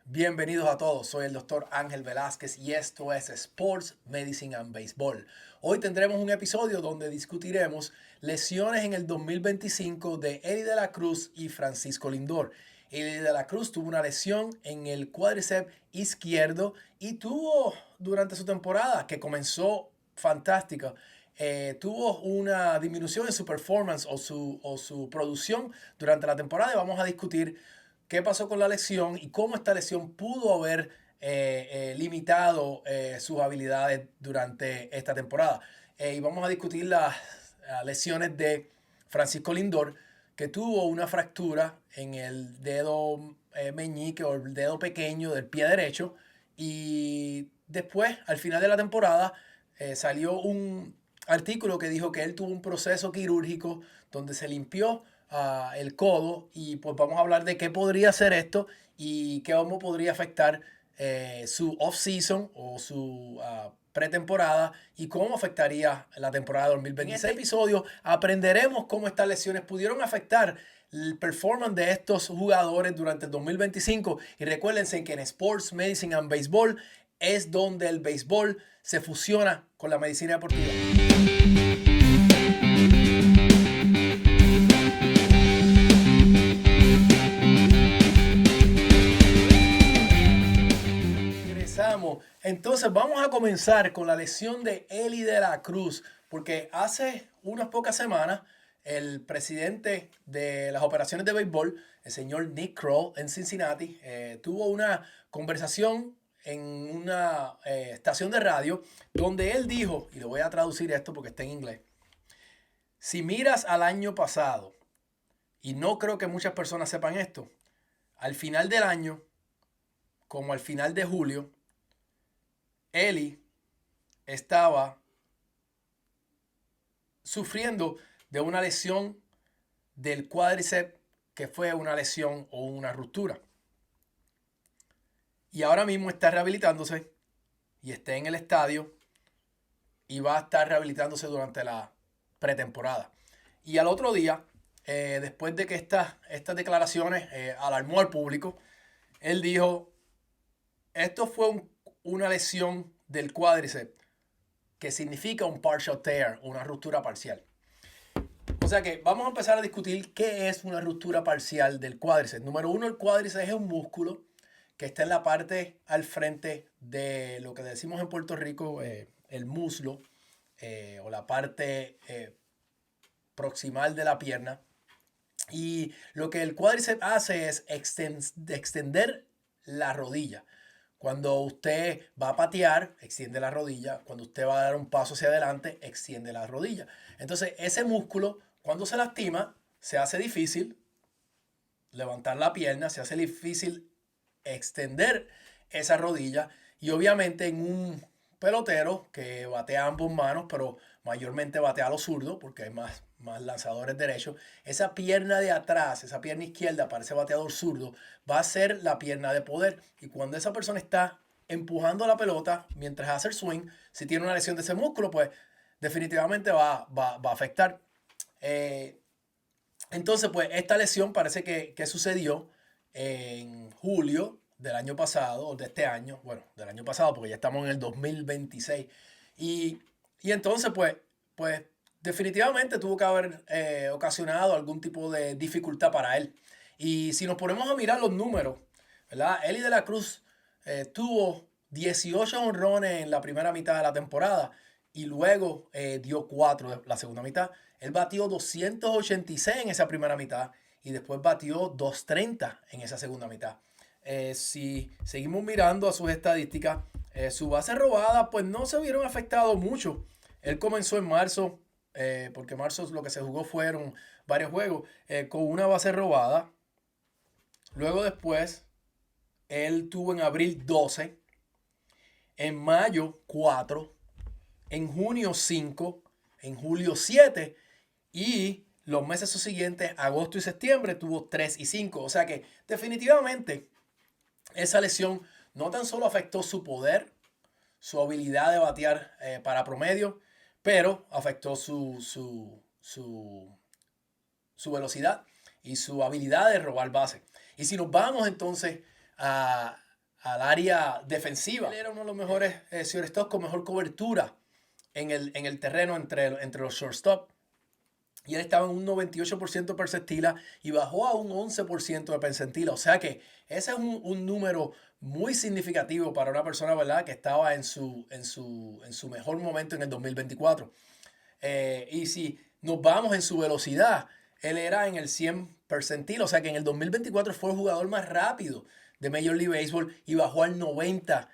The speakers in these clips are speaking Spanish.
Bienvenidos a todos, soy el doctor Ángel Velázquez y esto es Sports Medicine and Baseball. Hoy tendremos un episodio donde discutiremos lesiones en el 2025 de Eddie de la Cruz y Francisco Lindor. Eddie de la Cruz tuvo una lesión en el cuádriceps izquierdo y tuvo durante su temporada, que comenzó fantástica, tuvo una disminución en su performance o su producción durante la temporada y vamos a discutir qué pasó con la lesión y cómo esta lesión pudo haber limitado sus habilidades durante esta temporada. Y vamos a discutir las lesiones de Francisco Lindor, que tuvo una fractura en el dedo meñique o el dedo pequeño del pie derecho. Y después, al final de la temporada, salió un artículo que dijo que él tuvo un proceso quirúrgico donde se limpió el codo, y pues vamos a hablar de qué podría ser esto y cómo podría afectar su off-season o su pretemporada y cómo afectaría la temporada 2026. En este episodio aprenderemos cómo estas lesiones pudieron afectar el performance de estos jugadores durante el 2025, y recuérdense que en Sports Medicine and Baseball es donde el béisbol se fusiona con la medicina deportiva. Entonces vamos a comenzar con la lesión de Eddie de la Cruz, porque hace unas pocas semanas el presidente de las operaciones de béisbol, el señor Nick Krall en Cincinnati, tuvo una conversación en una estación de radio donde él dijo, y le voy a traducir esto porque está en inglés: si miras al año pasado, y no creo que muchas personas sepan esto, al final del año, como al final de julio, Eddie estaba sufriendo de una lesión del cuádriceps, que fue una lesión o una ruptura. Y ahora mismo está rehabilitándose y está en el estadio y va a estar rehabilitándose durante la pretemporada. Y al otro día, después de que estas declaraciones alarmó al público, él dijo: esto fue una lesión del cuádriceps, que significa un partial tear, una ruptura parcial. O sea que vamos a empezar a discutir qué es una ruptura parcial del cuádriceps. Número uno, el cuádriceps es un músculo que está en la parte al frente de lo que decimos en Puerto Rico el muslo, o la parte proximal de la pierna. Y lo que el cuádriceps hace es extender la rodilla. Cuando usted va a patear, extiende la rodilla. Cuando usted va a dar un paso hacia adelante, extiende la rodilla. Entonces, ese músculo, cuando se lastima, se hace difícil levantar la pierna, se hace difícil extender esa rodilla. Y obviamente en un pelotero que batea a ambos manos, pero mayormente batea a los zurdos, porque hay más lanzadores derechos, esa pierna de atrás, esa pierna izquierda para ese bateador zurdo, va a ser la pierna de poder. Y cuando esa persona está empujando la pelota mientras hace el swing, si tiene una lesión de ese músculo, pues definitivamente va a afectar. Entonces, pues esta lesión parece que sucedió en julio del año pasado, o de este año, bueno, del año pasado, porque ya estamos en el 2026. Y, y entonces, pues definitivamente tuvo que haber ocasionado algún tipo de dificultad para él. Y si nos ponemos a mirar los números, ¿verdad? Eddie de la Cruz tuvo 18 honrones en la primera mitad de la temporada y luego dio 4 la segunda mitad. Él batió 286 en esa primera mitad y después batió 230 en esa segunda mitad. Si seguimos mirando a sus estadísticas, su base robada pues no se vieron afectado mucho. Él comenzó en marzo, porque marzo lo que se jugó fueron varios juegos, con una base robada. Luego después, él tuvo en abril 12, en mayo 4, en junio 5, en julio 7, y los meses siguientes, agosto y septiembre, tuvo 3 y 5. O sea que definitivamente esa lesión no tan solo afectó su poder, su habilidad de batear para promedio, pero afectó su velocidad y su habilidad de robar base. Y si nos vamos entonces al área defensiva. Él era uno de los mejores shortstop con mejor cobertura en el terreno entre los shortstop. Y él estaba en un 98% de percentila y bajó a un 11% de percentila. O sea que ese es un número muy significativo para una persona, ¿verdad?, que estaba en su mejor momento en el 2024. Y si nos vamos en su velocidad, él era en el 100 percentil. O sea que en el 2024 fue el jugador más rápido de Major League Baseball y bajó al 90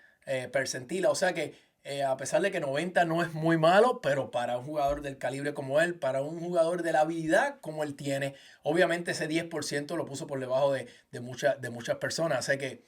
percentila. O sea que a pesar de que 90 no es muy malo, pero para un jugador del calibre como él, para un jugador de la habilidad como él tiene, obviamente ese 10% lo puso por debajo de muchas personas. O sea que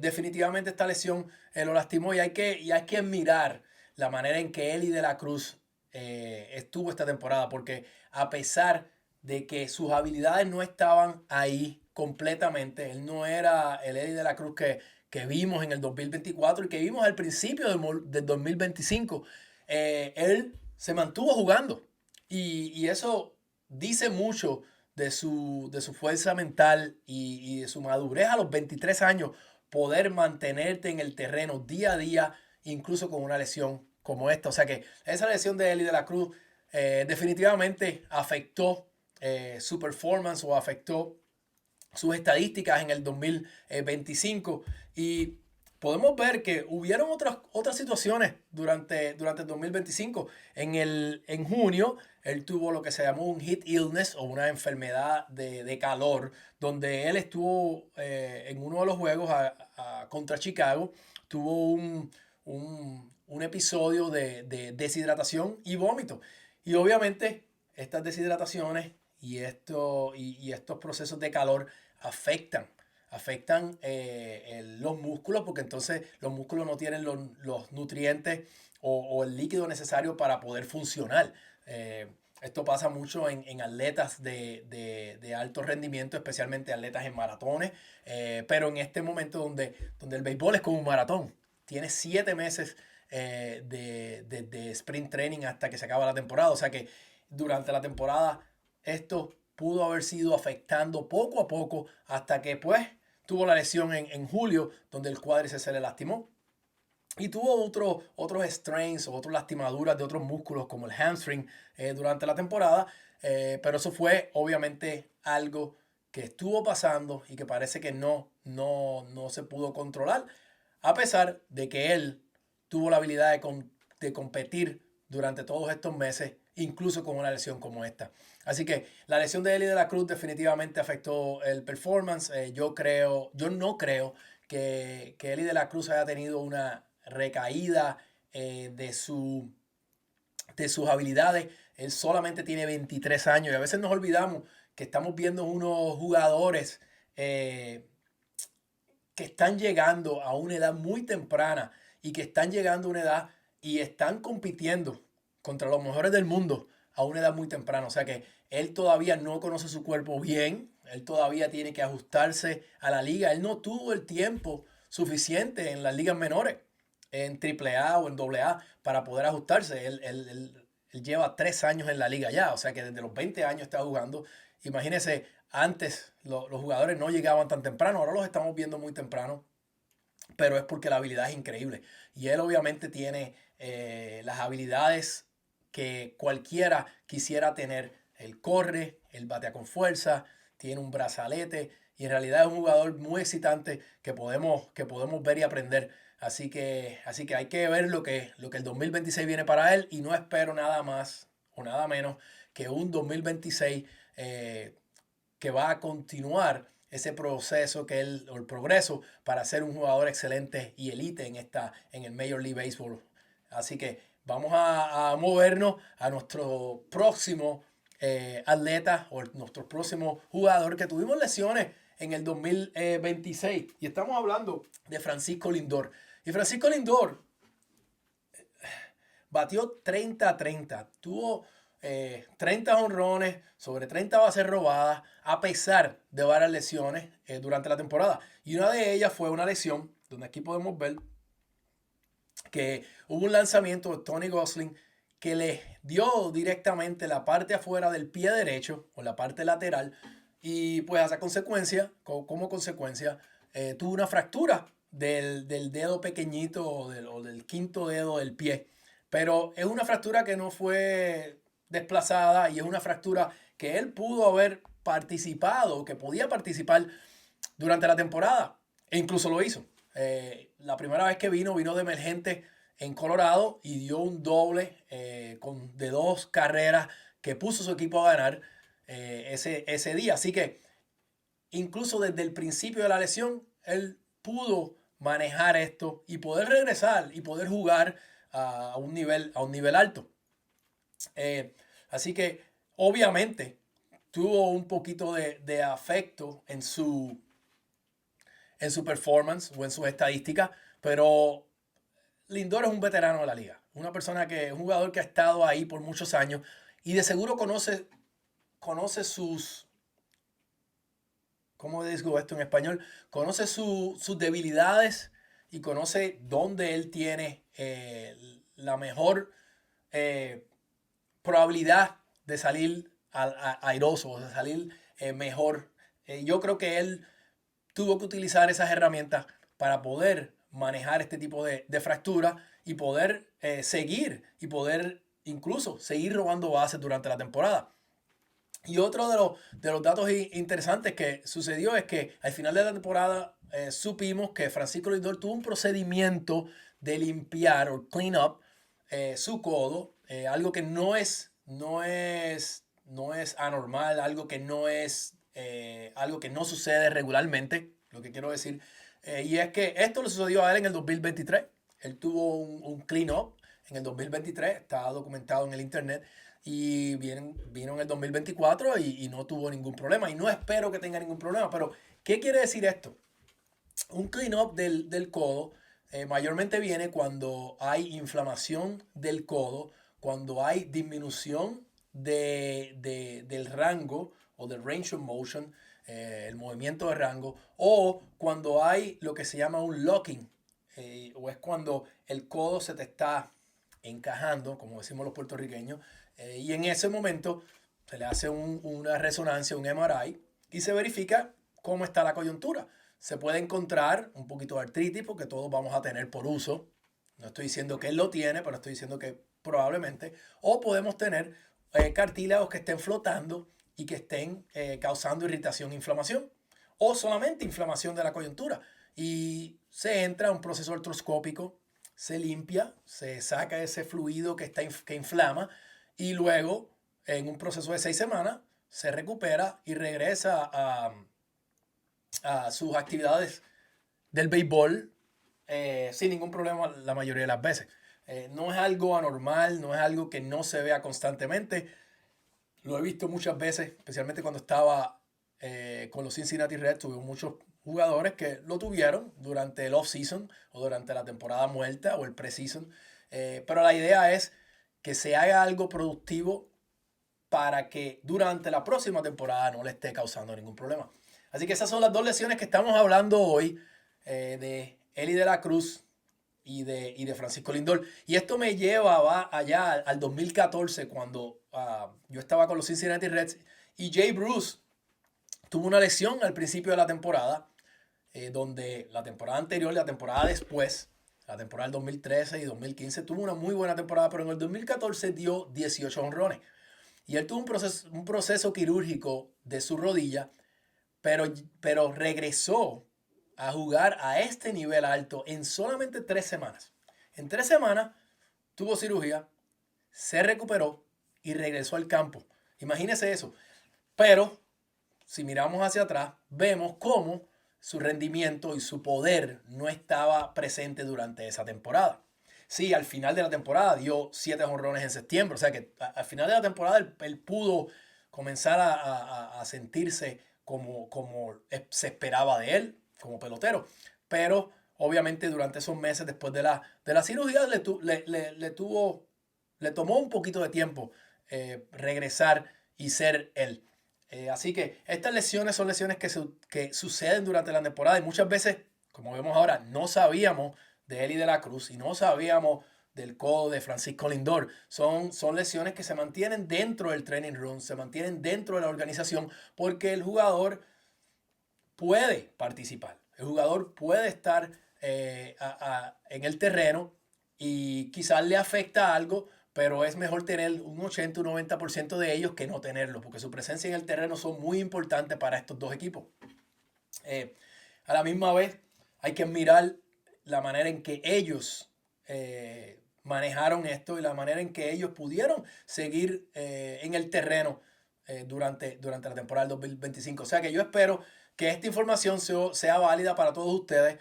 definitivamente esta lesión lo lastimó y hay que admirar la manera en que Elly De La Cruz estuvo esta temporada, porque a pesar de que sus habilidades no estaban ahí completamente, él no era el Elly De La Cruz que vimos en el 2024 y que vimos al principio del 2025, él se mantuvo jugando y eso dice mucho de su fuerza mental y de su madurez a los 23 años, poder mantenerte en el terreno día a día, incluso con una lesión como esta. O sea que esa lesión de Elly De La Cruz definitivamente afectó su performance o afectó sus estadísticas en el 2025 y podemos ver que hubieron otras situaciones durante el 2025. En junio, él tuvo lo que se llamó un heat illness o una enfermedad de calor, donde él estuvo en uno de los juegos contra Chicago, tuvo un episodio de deshidratación y vómito. Y obviamente estas deshidrataciones y estos procesos de calor afectan los músculos, porque entonces los músculos no tienen los nutrientes o el líquido necesario para poder funcionar. Esto pasa mucho en atletas de alto rendimiento, especialmente atletas en maratones, pero en este momento donde el béisbol es como un maratón, tiene 7 meses de sprint training hasta que se acaba la temporada. O sea que durante la temporada esto pudo haber sido afectando poco a poco hasta que pues tuvo la lesión en julio, donde el cuádriceps se le lastimó. Y tuvo otros strains o otras lastimaduras de otros músculos como el hamstring durante la temporada. Pero eso fue obviamente algo que estuvo pasando y que parece que no se pudo controlar. A pesar de que él tuvo la habilidad de competir durante todos estos meses, incluso con una lesión como esta. Así que la lesión de Elly De La Cruz definitivamente afectó el performance. Yo no creo que Elly De La Cruz haya tenido una recaída de sus habilidades. Él solamente tiene 23 años y a veces nos olvidamos que estamos viendo unos jugadores que están llegando a una edad muy temprana y que están llegando a una edad y están compitiendo contra los mejores del mundo a una edad muy temprana. O sea que él todavía no conoce su cuerpo bien, él todavía tiene que ajustarse a la liga. Él no tuvo el tiempo suficiente en las ligas menores, en AAA o en AA, para poder ajustarse. Él lleva 3 años en la liga ya, o sea que desde los 20 años está jugando. Imagínense, antes los jugadores no llegaban tan temprano, ahora los estamos viendo muy temprano, pero es porque la habilidad es increíble. Y él obviamente tiene las habilidades que cualquiera quisiera tener. Él corre, él batea con fuerza, tiene un brazalete y en realidad es un jugador muy excitante que podemos ver y aprender. Así que hay que ver lo que el 2026 viene para él y no espero nada más o nada menos que un 2026 que va a continuar ese proceso o el progreso para ser un jugador excelente y elite en el Major League Baseball. Así que vamos a movernos a nuestro próximo atleta o nuestro próximo jugador que tuvimos lesiones en el 2026. Y estamos hablando de Francisco Lindor. Y Francisco Lindor batió 30-30. Tuvo 30 jonrones, sobre 30 bases robadas, a pesar de varias lesiones durante la temporada. Y una de ellas fue una lesión, donde aquí podemos ver que hubo un lanzamiento de Tony Gonsolin que le dio directamente la parte afuera del pie derecho, o la parte lateral, y pues como consecuencia tuvo una fractura del dedo pequeñito o del quinto dedo del pie. Pero es una fractura que no fue desplazada y es una fractura que él pudo haber participado, que podía participar durante la temporada. E incluso lo hizo. La primera vez que vino de emergente en Colorado y dio un doble de 2 carreras que puso su equipo a ganar ese día. Así que incluso desde el principio de la lesión, él pudo manejar esto y poder regresar y poder jugar a un nivel alto. Así que obviamente tuvo un poquito de afecto en su performance o en sus estadísticas, pero Lindor es un veterano de la liga, un jugador que ha estado ahí por muchos años y de seguro conoce sus, ¿cómo digo esto en español? Conoce sus debilidades y conoce dónde él tiene la mejor probabilidad de salir airoso, de salir mejor. Yo creo que él tuvo que utilizar esas herramientas para poder manejar este tipo de fractura y poder seguir y poder incluso seguir robando bases durante la temporada. Y otro de los datos interesantes que sucedió es que al final de la temporada supimos que Francisco Lindor tuvo un procedimiento de limpiar o clean up su codo, algo que no es anormal, algo que no sucede regularmente, lo que quiero decir. Y es que esto le sucedió a él en el 2023. Él tuvo un clean up en el 2023, está documentado en el internet. Y vino en el 2024 y no tuvo ningún problema. Y no espero que tenga ningún problema. Pero, ¿qué quiere decir esto? Un clean-up del codo mayormente viene cuando hay inflamación del codo, cuando hay disminución del rango o del range of motion, el movimiento de rango, o cuando hay lo que se llama un locking, o es cuando el codo se te está encajando, como decimos los puertorriqueños, y en ese momento se le hace una resonancia, un MRI, y se verifica cómo está la coyuntura. Se puede encontrar un poquito de artritis, porque todos vamos a tener por uso. No estoy diciendo que él lo tiene, pero estoy diciendo que probablemente. O podemos tener cartílagos que estén flotando y que estén causando irritación e inflamación. O solamente inflamación de la coyuntura. Y se entra a un proceso artroscópico, se limpia, se saca ese fluido que inflama y luego en un proceso de 6 semanas se recupera y regresa a sus actividades del béisbol sin ningún problema la mayoría de las veces. No es algo anormal, no es algo que no se vea constantemente. Lo he visto muchas veces, especialmente cuando estaba con los Cincinnati Reds. Tuve muchos jugadores que lo tuvieron durante el off-season o durante la temporada muerta o el pre-season. Pero la idea es que se haga algo productivo para que durante la próxima temporada no le esté causando ningún problema. Así que esas son las 2 lesiones que estamos hablando hoy de Elly De La Cruz y de Francisco Lindor. Y esto me va allá al 2014 cuando yo estaba con los Cincinnati Reds y Jay Bruce tuvo una lesión al principio de la temporada, donde la temporada anterior y la temporada después, la temporada del 2013 y 2015, tuvo una muy buena temporada, pero en el 2014 dio 18 honrones. Y él tuvo un proceso quirúrgico de su rodilla, pero regresó a jugar a este nivel alto en solamente 3 semanas. En 3 semanas tuvo cirugía, se recuperó y regresó al campo. Imagínese eso. Pero si miramos hacia atrás, vemos cómo su rendimiento y su poder no estaba presente durante esa temporada. Sí, al final de la temporada dio 7 jonrones en septiembre. O sea que al final de la temporada él pudo comenzar a sentirse como se esperaba de él, como pelotero. Pero obviamente durante esos meses después de la cirugía le tomó un poquito de tiempo regresar y ser él. Así que estas lesiones son lesiones que suceden durante la temporada y muchas veces, como vemos ahora, no sabíamos de Elly De La Cruz y no sabíamos del codo de Francisco Lindor. Son lesiones que se mantienen dentro del training room, se mantienen dentro de la organización porque el jugador puede participar. El jugador puede estar en el terreno y quizás le afecta algo, pero es mejor tener un 80 o 90% de ellos que no tenerlo, porque su presencia en el terreno son muy importantes para estos dos equipos. A la misma vez, hay que mirar la manera en que ellos manejaron esto y la manera en que ellos pudieron seguir en el terreno durante la temporada del 2025. O sea que yo espero que esta información sea válida para todos ustedes.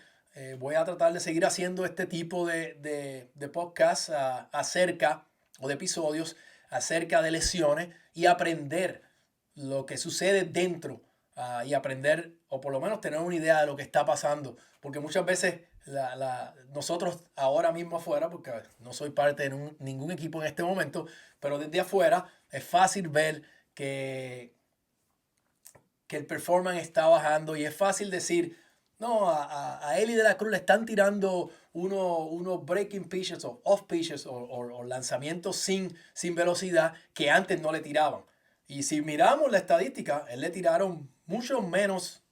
Voy a tratar de seguir haciendo este tipo de podcasts acerca, o de episodios acerca de lesiones y aprender lo que sucede dentro y aprender, o por lo menos tener una idea de lo que está pasando. Porque muchas veces nosotros ahora mismo afuera, porque no soy parte de ningún equipo en este momento, pero desde afuera es fácil ver que el performance está bajando y es fácil decir, no, a Eli de la Cruz le están tirando unos breaking pitches o off pitches o lanzamientos sin velocidad que antes no le tiraban. Y si miramos la estadística, él le tiraron mucho menos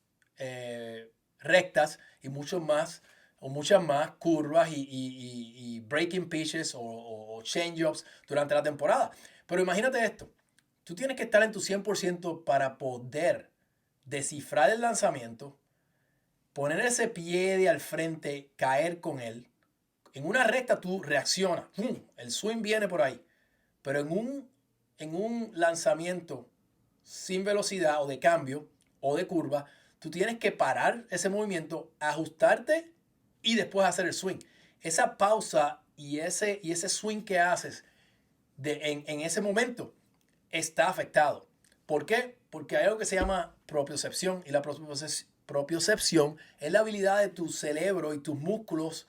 rectas y muchas más curvas y breaking pitches o change-ups durante la temporada. Pero imagínate esto, tú tienes que estar en tu 100% para poder descifrar el lanzamiento, poner ese pie de al frente, caer con él. En una recta tú reaccionas, el swing viene por ahí, pero en un lanzamiento sin velocidad o de cambio o de curva, tú tienes que parar ese movimiento, ajustarte y después hacer el swing. Esa pausa y ese swing que haces en ese momento está afectado. ¿Por qué? Porque hay algo que se llama propiocepción y la propiocepción es la habilidad de tu cerebro y tus músculos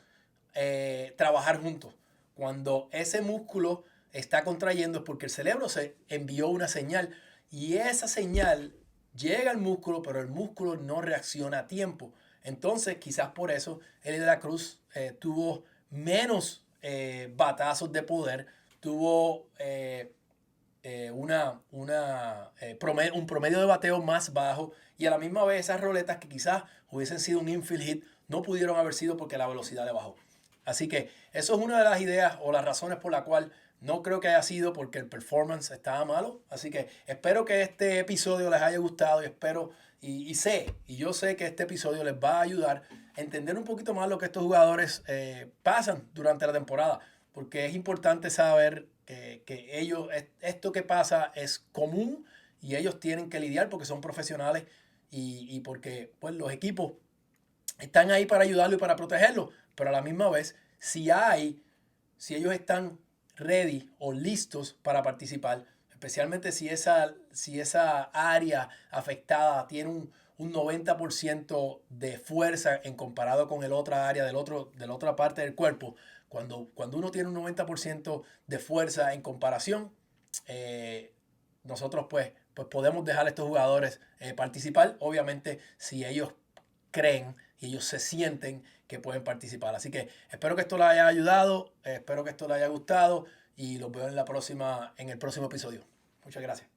trabajar juntos. Cuando ese músculo está contrayendo es porque el cerebro se envió una señal y esa señal llega al músculo, pero el músculo no reacciona a tiempo. Entonces, quizás por eso Eli de la Cruz tuvo menos batazos de poder, tuvo un promedio de bateo más bajo y a la misma vez esas roletas que quizás hubiesen sido un infield hit no pudieron haber sido porque la velocidad le bajó. Así que eso es una de las ideas o las razones por la cual no creo que haya sido porque el performance estaba malo. Así que espero que este episodio les haya gustado y espero y yo sé que este episodio les va a ayudar a entender un poquito más lo que estos jugadores pasan durante la temporada. Porque es importante saber que ellos, esto que pasa es común y ellos tienen que lidiar porque son profesionales y porque pues, los equipos están ahí para ayudarlo y para protegerlo. Pero a la misma vez, si ellos están ready o listos para participar, especialmente si esa área afectada tiene un 90% de fuerza en comparado con el otra área de la otra parte del cuerpo, cuando uno tiene un 90% de fuerza en comparación, nosotros pues podemos dejar a estos jugadores participar, obviamente si ellos creen y ellos se sienten que pueden participar. Así que espero que esto les haya ayudado, espero que esto les haya gustado y los veo en el próximo episodio. Muchas gracias.